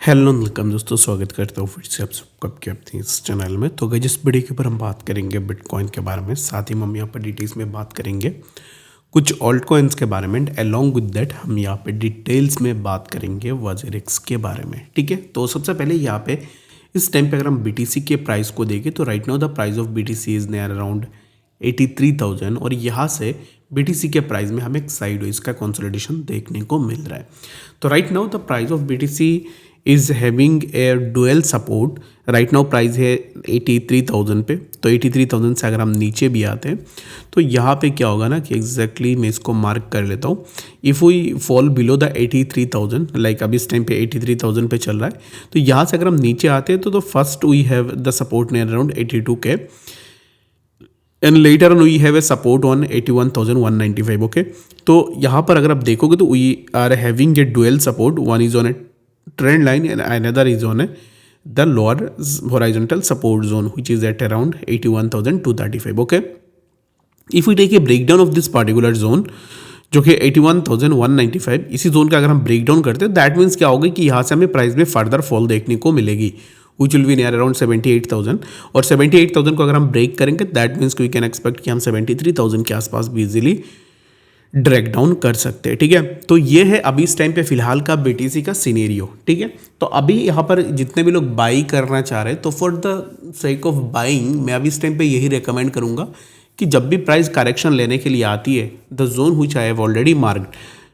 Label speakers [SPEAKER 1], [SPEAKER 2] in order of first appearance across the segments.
[SPEAKER 1] Hello welcome दोस्तों, स्वागत करता हूँ फिर से आप सबको आपके अपने इस चैनल में। तो गाइस, इस वीडियो के ऊपर हम बात करेंगे बिटकॉइन के बारे में, साथ ही हम यहाँ पर डिटेल्स में बात करेंगे कुछ ऑल्ट कॉइन्स के बारे में। अलॉन्ग विद दैट हम यहाँ पे डिटेल्स में बात करेंगे वज़ीरिक्स के बारे में। ठीक है, तो सबसे पहले यहाँ पे इस टाइम पे अगर हम BTC के प्राइस को देखें तो right now the price of BTC is near around 83,000 और यहाँ से BTC के प्राइस में हमें एक साइडवेज का कंसोलिडेशन देखने को मिल रहा है। तो right now the price of BTC is having a dual support. Right now price है 83,000 पे, तो 83,000 से अगर हम नीचे भी आते हैं तो यहाँ पे क्या होगा ना कि एग्जैक्टली मैं इसको मार्क कर लेता हूँ। If we fall below the 83,000, like अभी इस टाइम पे 83,000 पे चल रहा है, तो यहाँ से अगर हम नीचे आते हैं तो first we have the support near around 82K and later on we have a support on 81,195। Okay, तो यहाँ पर अगर आप देखोगे तो we are having a dual support, one is on a trend line and another is on the lower horizontal support zone which is at around 81,235. okay, if we take a breakdown of this particular zone जो कि 81,195, इसी zone का अगर हम break down करते हैं that means क्या होगा कि यहाँ से हमें प्राइस में फर्दर फॉल देखने को मिलेगी which will be near around 78,000 और 78,000 को अगर हम ब्रेक करेंगे that means we can expect कि हम 73,000 के आसपास भी इजीली ड्रैग डाउन कर सकते हैं। ठीक है, तो ये है अभी इस टाइम पे फिलहाल का BTC का सिनेरियो। ठीक है, तो अभी यहाँ पर जितने भी लोग बाई करना चाह रहे हैं तो for the sake of buying मैं अभी इस टाइम पे यही रेकमेंड करूँगा कि जब भी प्राइस करेक्शन लेने के लिए आती है the zone which I have already marked,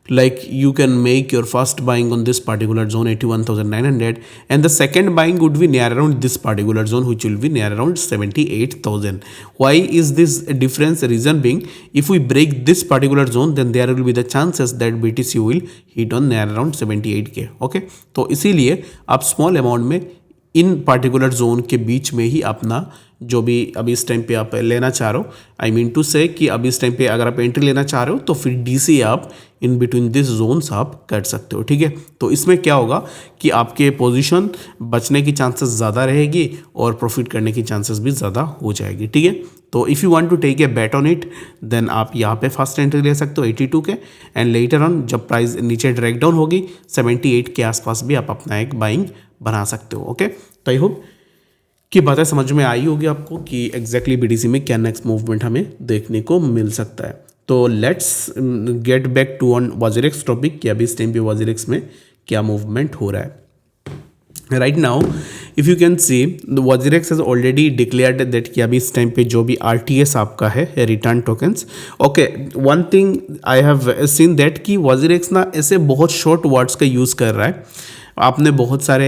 [SPEAKER 1] like you can make your first buying on this particular zone 81,900 and the second buying would be near around this particular zone which will be near around 78,000. why is this difference? Reason being, if we break this particular zone then there will be the chances that BTC will hit on near around 78K. okay, तो इसीलिए आप small amount में इन particular zone के बीच में ही अपना जो भी अभी इस टाइम पे आप लेना चाह रहे हो, आई मीन टू से कि अभी इस टाइम पे अगर आप एंट्री लेना चाह रहे हो तो फिर DC आप इन बिटवीन दिस जोन्स आप कर सकते हो। ठीक है, तो इसमें क्या होगा कि आपके पोजीशन बचने की चांसेस ज़्यादा रहेगी और प्रॉफिट करने की चांसेस भी ज़्यादा हो जाएगी। ठीक है, तो if you want to take a bet on it then आप यहाँ पे फर्स्ट एंट्री ले सकते हो 82K एंड लेटर ऑन जब प्राइस नीचे ड्रैग डाउन होगी 78 के आसपास भी आप अपना एक बाइंग बना सकते हो। ओके, तो आई होप कि बातें समझ में आई होगी आपको कि एग्जैक्टली BTC में क्या नेक्स्ट मूवमेंट हमें देखने को मिल सकता है। तो let's get back to on WazirX topic कि अभी इस टाइम पे वज़ीरिक्स में क्या मूवमेंट हो रहा है। Right now if you can see the WazirX has already declared that कि अभी इस टाइम पे जो भी RTS आपका है return tokens. Okay, one thing I have seen that कि वज़ीरिक्स ना ऐसे बहुत शॉर्ट वर्ड्स का यूज़ कर रहा है। आपने बहुत सारे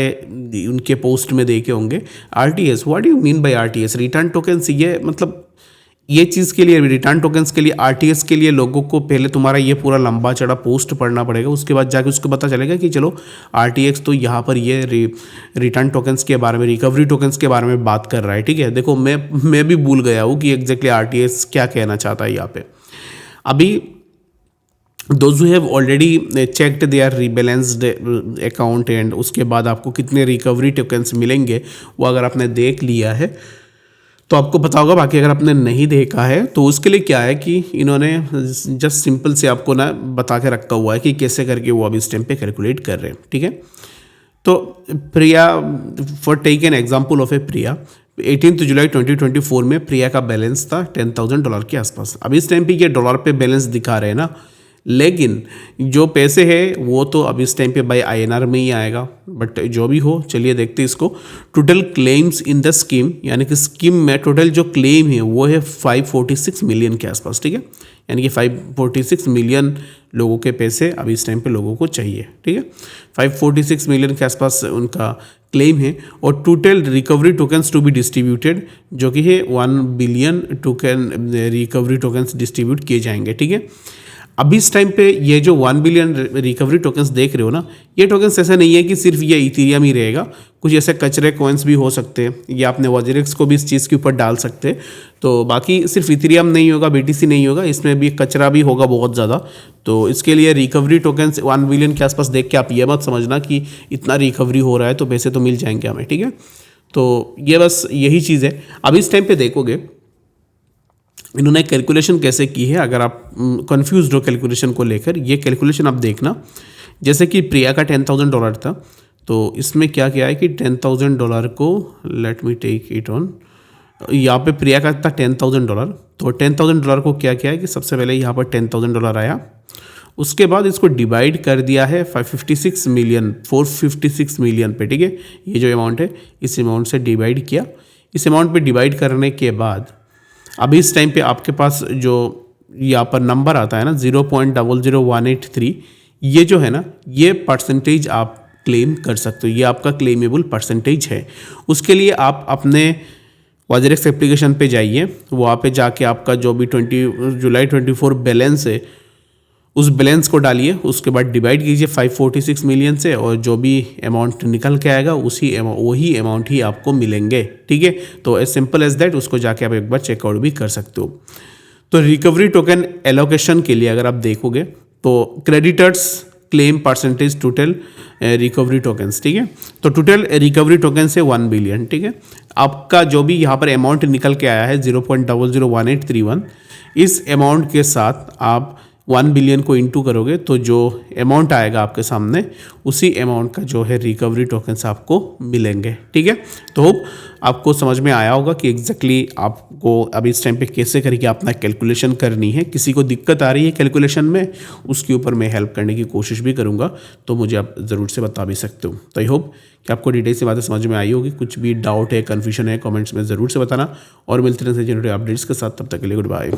[SPEAKER 1] उनके पोस्ट में देखे होंगे RTS, what do you mean by RTS? Return tokens, ये मतलब ये चीज़ के लिए रिटर्न टोकन्स के लिए RTS के लिए लोगों को पहले तुम्हारा ये पूरा लंबा चढ़ा पोस्ट पढ़ना पड़ेगा, उसके बाद जाके उसको पता चलेगा कि चलो RTX तो यहाँ पर ये रिटर्न टोकन्स के बारे में, रिकवरी टोकन्स के बारे में बात कर रहा है। ठीक है, देखो मैं भी भूल गया हूँ कि एग्जैक्टली RTS क्या कहना चाहता है यहाँ पे। अभी those who have already checked their rebalanced account and उसके बाद आपको कितने रिकवरी टोकन्स मिलेंगे वो अगर आपने देख लिया है तो आपको पता होगा। बाकी अगर आपने नहीं देखा है तो उसके लिए क्या है कि इन्होंने जस्ट सिंपल से आपको ना बता के रखा हुआ है कि कैसे करके वो अभी इस टाइम पे कैलकुलेट कर रहे हैं। ठीक है, तो Priya, for take an example of a Priya, 18 जुलाई 2024 में प्रिया का बैलेंस था $10,000 के आसपास। अभी इस टाइम पे ये डॉलर पे बैलेंस दिखा रहे हैं ना, लेकिन जो पैसे हैं वो तो अभी इस टाइम पे बाय INR में ही आएगा। बट जो भी हो, चलिए देखते हैं इसको। Total claims in the scheme, यानी कि स्कीम में टोटल जो क्लेम है वो है 546 मिलियन के आसपास। ठीक है, यानी कि 546 मिलियन लोगों के पैसे अभी इस टाइम पे लोगों को चाहिए। ठीक है, 546 मिलियन के आसपास उनका क्लेम है और total recovery tokens to be distributed जो कि है 1 billion token recovery tokens distribute किए जाएंगे। ठीक है, अभी इस टाइम पे ये जो 1 बिलियन रिकवरी टोकन्स देख रहे हो ना, ये टोकन्स ऐसा नहीं है कि सिर्फ ये इथेरियम ही रहेगा, कुछ ऐसे कचरे कॉइन्स भी हो सकते हैं, या अपने वज़ीरिक्स को भी इस चीज़ के ऊपर डाल सकते हैं। तो बाकी सिर्फ इथेरियम नहीं होगा, BTC नहीं होगा, इसमें भी कचरा भी होगा बहुत ज़्यादा। तो इसके लिए रिकवरी टोकन्स 1 बिलियन के आसपास देख के आप ये मत समझना कि इतना रिकवरी हो रहा है तो पैसे तो मिल जाएंगे हमें। ठीक है, तो ये बस यही चीज़ है। अभी इस टाइम पे देखोगे इन्होंने कैलकुलेशन कैसे की है, अगर आप कंफ्यूज हो कैलकुलेशन को लेकर, ये कैलकुलेशन आप देखना। जैसे कि प्रिया का $10,000 था तो इसमें क्या किया है कि $10,000 को let me take it on, यहाँ पे प्रिया का था $10,000, तो $10,000 को क्या किया है कि सबसे पहले यहाँ पर $10,000 आया, उसके बाद इसको डिवाइड कर दिया है 456 मिलियन पे, ठीक है। ये जो अमाउंट है इस अमाउंट से डिवाइड किया। इस अमाउंट पे डिवाइड करने के बाद अभी इस टाइम पे आपके पास जो यहाँ पर नंबर आता है ना 0.00183, ये जो है ना ये परसेंटेज आप क्लेम कर सकते हो, ये आपका क्लेमेबल परसेंटेज है। उसके लिए आप अपने वाजरेक्स एप्लीकेशन पे जाइए, वहाँ पे जाके आपका जो भी जुलाई 24 बैलेंस है उस बैलेंस को डालिए, उसके बाद डिवाइड कीजिए 546 मिलियन से, और जो भी अमाउंट निकल के आएगा वही अमाउंट ही आपको मिलेंगे, ठीक है। तो एज सिंपल एज दैट, उसको जाके आप एक बार चेकआउट भी कर सकते हो। तो रिकवरी टोकन एलोकेशन के लिए अगर आप देखोगे तो creditors claim percentage total recovery tokens, ठीक है। तो टोटल रिकवरी टोकन से 1 बिलियन, ठीक है। आपका जो भी यहाँ पर अमाउंट निकल के आया है 0.001831, इस अमाउंट के साथ आप 1 बिलियन को इंटू करोगे तो जो अमाउंट आएगा आपके सामने उसी अमाउंट का जो है रिकवरी टोकन्स आपको मिलेंगे, ठीक है। तो होप आपको समझ में आया होगा कि एग्जैक्टली आपको अब इस टाइम पे कैसे करके अपना कैलकुलेशन करनी है। किसी को दिक्कत आ रही है कैलकुलेशन में, उसके ऊपर मैं हेल्प करने की कोशिश भी करूँगा, तो मुझे आप ज़रूर से बता भी सकते हो। तो आई होप कि आपको डिटेल से बातें समझ में आई होगी। कुछ भी डाउट है, कन्फ्यूजन है, कमेंट्स में ज़रूर से बताना, और मिलते हैं जनरल अपडेट्स के साथ। तब तक के लिए गुड बाय।